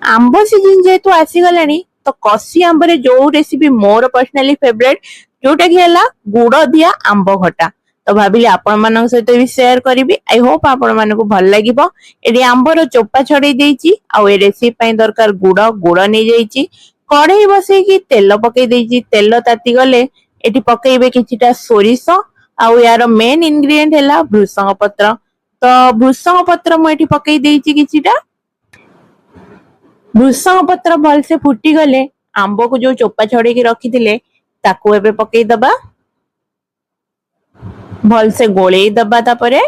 आंब season जेहेतु आसीगलानी तो कसी आंब रे जो रेसिपी मोर पर्सनाली फेवरेट जोटा कि हला गुड़ दिया आंब खटा तो भाविली आपण मानक सहित भी शेयर करी। आई होप आपण मानक भल लगिबो। एडी आंबर चोपा छड़े देइची आ ए रेसिपी पई दरकार गुड़ गुड़ नै जाइची कढ़ई बसई की तेल पकई देइची तेल ताती गले एटी पकईबे किछिटा सोरिष आ यार मेन इंग्रेडिएंट हला भृषंग पत्र तो भृषंग पत्र मु एटी पकई देइची किछिटा भृषंग पत्र भल से फुटी गले आंब को जो चोपा छड़े की रखी थिले ताकू एबे पकई दबा भल से गोलेई दबा तापरे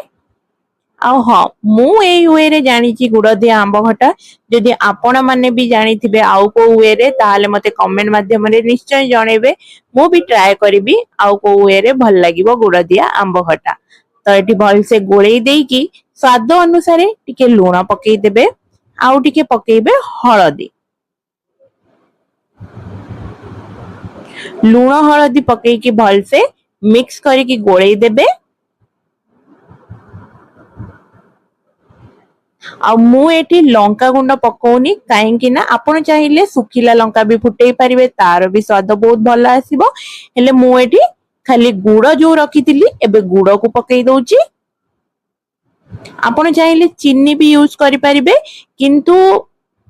आ हाँ मु ए वे रे जानी ची गुड़ दिया आंब खटा जदि आपण माने भी जानी थिबे आउ को वे रे ताले मते कमेंट माध्यम रे निश्चय जणेबे मु भी ट्राई करबी आउ को वे रे भल लागिवो गुड़ दिया आंब खटा। तो एटी भल से गोलेई देई की स्वाद अनुसार टिके लूण पकई देबे आउ टिके पकईबे हळदी लूण हळदी पकई की भल से मिक्स करी की गोलेई देबे आ मु एठी लंका गुंड पकोनी काहेकि ना आपण चाहिले सुखिला लंका भी फुटेई परिबे तार भी स्वाद बहुत भल आसीबो हेले मु एठी खाली गुड़ जो रखिथिली एबे गुड़ को पकई दउची। आपण चाहिले चीनी भी यूज करि परिबे किंतु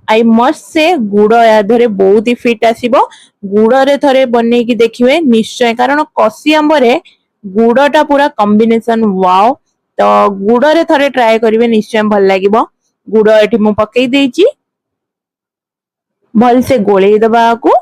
आई मस्ट से गुड़ या धरे बहुत ही फिट आसीबो गुड़ रे थरे बनै की देखिबे निश्चय कारण कसी आंब रे गुड़टा पूरा कॉम्बिनेशन वाओ तो गुड़ रे थरे ट्राई करिवे निश्चय भल लागिबो। गुड़ एठी मु पकई देइची भल से गोलेई दबा को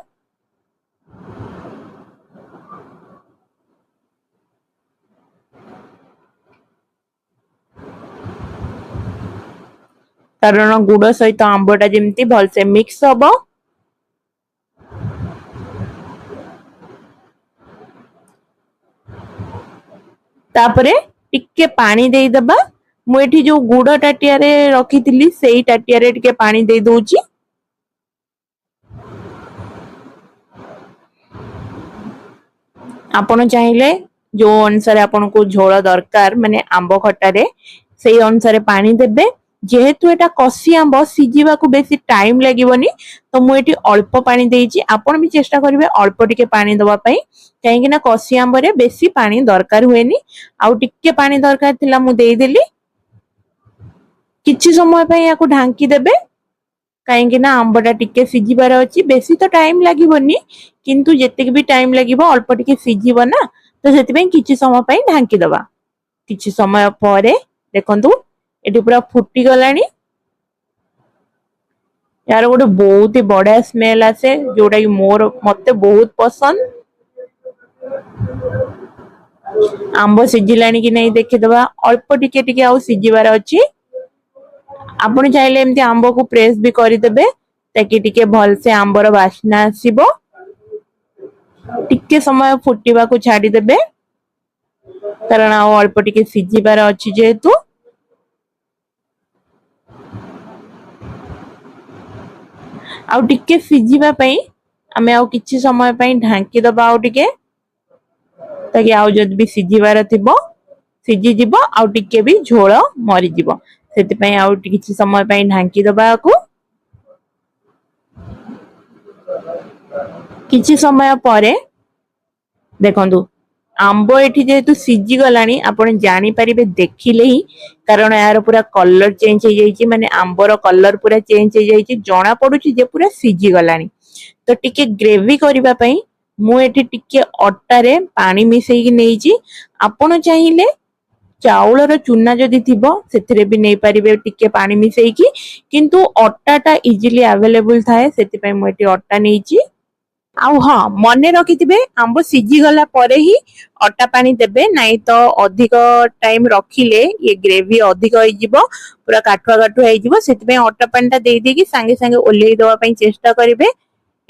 कारण गुड़ सहित आंबटा जेमती भल से मिक्स हबो तापरे टिके पानी देई दबा मु एठी जो गुड़ टाटिया रे रखी थिली सेही टाटिया रे टिके पानी देई दउची आपण चाहिले जो अनुसार आपण को झोल दरकार माने आंब खटा रे सेही अनुसार पानी देबे जेहेतु एटा कसी आंब सिजिबा को बेसी टाइम लागिवनी तो मु एठी अल्प पानी देइची आपण भी चेष्टा करिवे अल्प टिके पानी दवा पई काहेकि ना कसी आंब रे बेसी पानी दरकार हुएनी आउ टिके पानी दरकार थिला मु देई देली किछि समय पई याको ढांकी देबे काहेकि ना आंबटा टिके सिजिबार अछि बेसी तो टाइम लागिवनी किंतु जेते भी टाइम लागिवो अल्प टिके सिजिबो ना तो सेति पई किछि समय पई ढांकी दबा किछि समय परे देखंतु एटी पूरा फुटी गलानी यार गोटे बहुत ही बढ़िया स्मेल आसे जोटा कि मोर मते बहुत पसंद आंब सिजिलानी कि नहीं देखि दबा अल्प टिके टिके आउ सिजिबार अछि आपण चाहिले एमती आंब को प्रेस भी करि देबे ताकि टिके भल से आंबर वासना आसीबो टिके समय फुटीबा को छाडी देबे कारण आउ अल्प टिके सिजिबार अछि जेहेतु आउ टिके सिजिबा पई हमें आउ किछि समय पई ढांकी दबा आउ टिके ताकि आउ जद भी सिजिबार थिबो सिजी जिवो आउ टिके भी झोल मरि जिवो सेति पई आउ किछि समय पई ढांकी दबा को किछि समय परे देखंतु आंब एठी जेहेतु सिजी गलानी आपण जानि परिबे देखिले ही कारण यार पूरा कलर चेंज हो जाइछि माने आंबर कलर पूरा चेंज हो जाइछि जणा पडुछि जे पूरा सिजी गलानी तो टिके ग्रेवी करबा पई मु एठी टिके अट्टा रे पानी मिसई कि नेइछि आपण चाहिले चाउल रो चूना जदी थिबो सेथिरे भी नै परिबे टिके पानी मिसई कि किंतु अट्टाटा इजीली अवेलेबल थाए सेति पई मु एठी अट्टा नेइछि आउ हाँ मने रखिथिबे आंब सिजी गला परे ही अट्टा पानी देबे नाही तो अधिक टाइम रखिले ये ग्रेवी अधिक होई जिवो पूरा काठुआ काठुआ होई जिवो सेति पई अट्टा पानीटा देई देकी संगे संगे ओल्हेई दवा पई चेष्टा करिवे।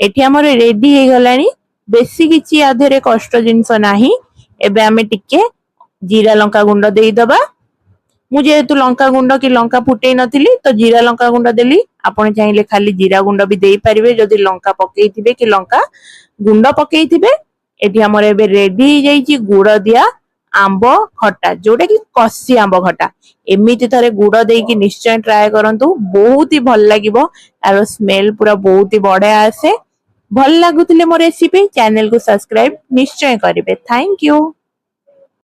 एठी हमर रेडी हे गलानी बेसी किछि आधरे कष्ट जिंस नाही एबे हमें टिके जीरा लंका गुंड देई दबा मु जेहेतु लंका गुंड कि लंका फुटेई नथिली तो जीरा लंका गुंड देली आपण चाहिले खाली जीरा गुंड भी देई परिबे जदि लंका पकेई थिबे कि लंका गुंड पकेई थिबे एठी हमर एबे रेडी हे जाईची गुड़ दिया आंब खटा जोटा कि कसी आंब खटा एमिति थरे गुड़ देकी निश्चय ट्राए करंतु बहुत ही भल लागिबो आरो स्मेल पूरा बहुत ही बढ़िया आसे भल लागुतिले मो रेसिपी चैनल को सब्सक्राइब निश्चय करिवे थैंक यू।